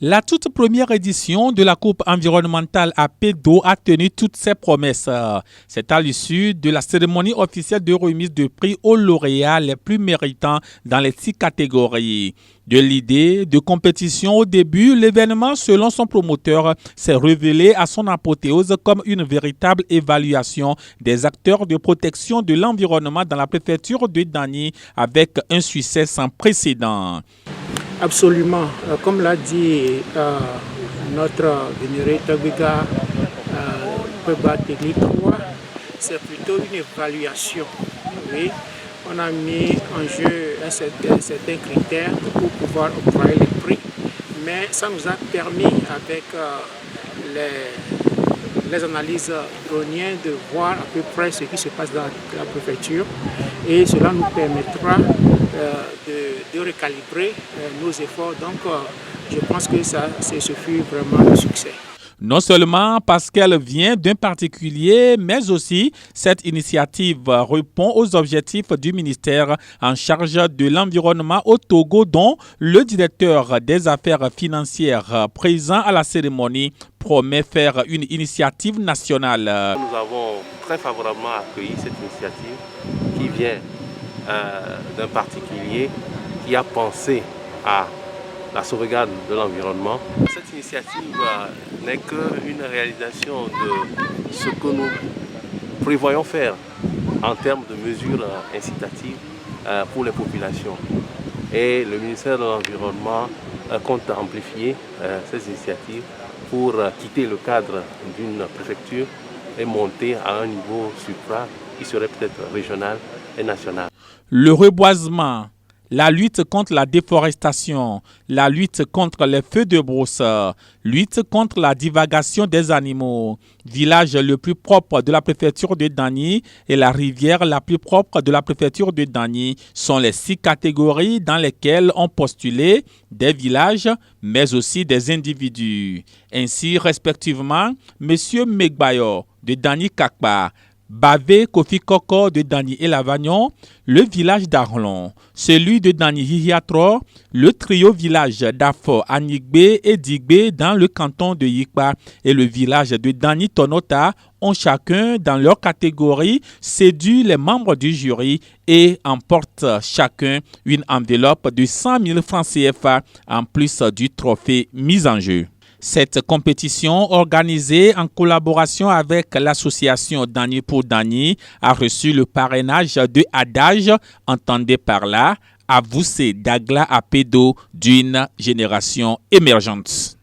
La toute première édition de la Coupe environnementale à Pédo a tenu toutes ses promesses. C'est à l'issue de la cérémonie officielle de remise de prix aux lauréats les plus méritants dans les 6 catégories. De l'idée de compétition au début, l'événement, selon son promoteur, s'est révélé à son apothéose comme une véritable évaluation des acteurs de protection de l'environnement dans la préfecture de Dany avec un succès sans précédent. Absolument. Comme l'a dit notre vénéré Tagbiga Peba Technique 3, c'est plutôt une évaluation. Oui. On a mis en jeu certains critères pour pouvoir octroyer les prix, mais ça nous a permis, avec les analyses droniennes, de voir à peu près ce qui se passe dans la préfecture, et cela nous permettra de recalibrer nos efforts. Donc je pense que ce fut vraiment un succès. Non seulement parce qu'elle vient d'un particulier, mais aussi cette initiative répond aux objectifs du ministère en charge de l'environnement au Togo, dont le directeur des affaires financières présent à la cérémonie promet faire une initiative nationale. Nous avons très favorablement accueilli cette initiative qui vient d'un particulier qui a pensé à la sauvegarde de l'environnement. Cette initiative n'est qu'une réalisation de ce que nous prévoyons faire en termes de mesures incitatives pour les populations. Et le ministère de l'Environnement compte amplifier ces initiatives pour quitter le cadre d'une préfecture et monter à un niveau supra qui serait peut-être régional et national. Le reboisement, la lutte contre la déforestation, la lutte contre les feux de brousse, lutte contre la divagation des animaux, village le plus propre de la préfecture de Dany et la rivière la plus propre de la préfecture de Dany sont les 6 catégories dans lesquelles ont postulé des villages, mais aussi des individus. Ainsi, respectivement, M. Megbayo de Dany Kakba, Bavé Kofi Koko de Dany et Lavagnon, le village d'Arlon, celui de Dany Hihiatro, le trio village d'Afo, Anigbe et Digbe dans le canton de Yikpa et le village de Dany Tonota ont chacun dans leur catégorie séduit les membres du jury et emportent chacun une enveloppe de 100 000 francs CFA en plus du trophée mis en jeu. Cette compétition, organisée en collaboration avec l'association Dany pour Dany, a reçu le parrainage de Adage, entendez par là, Avoussé Dagla Apédo d'une génération émergente.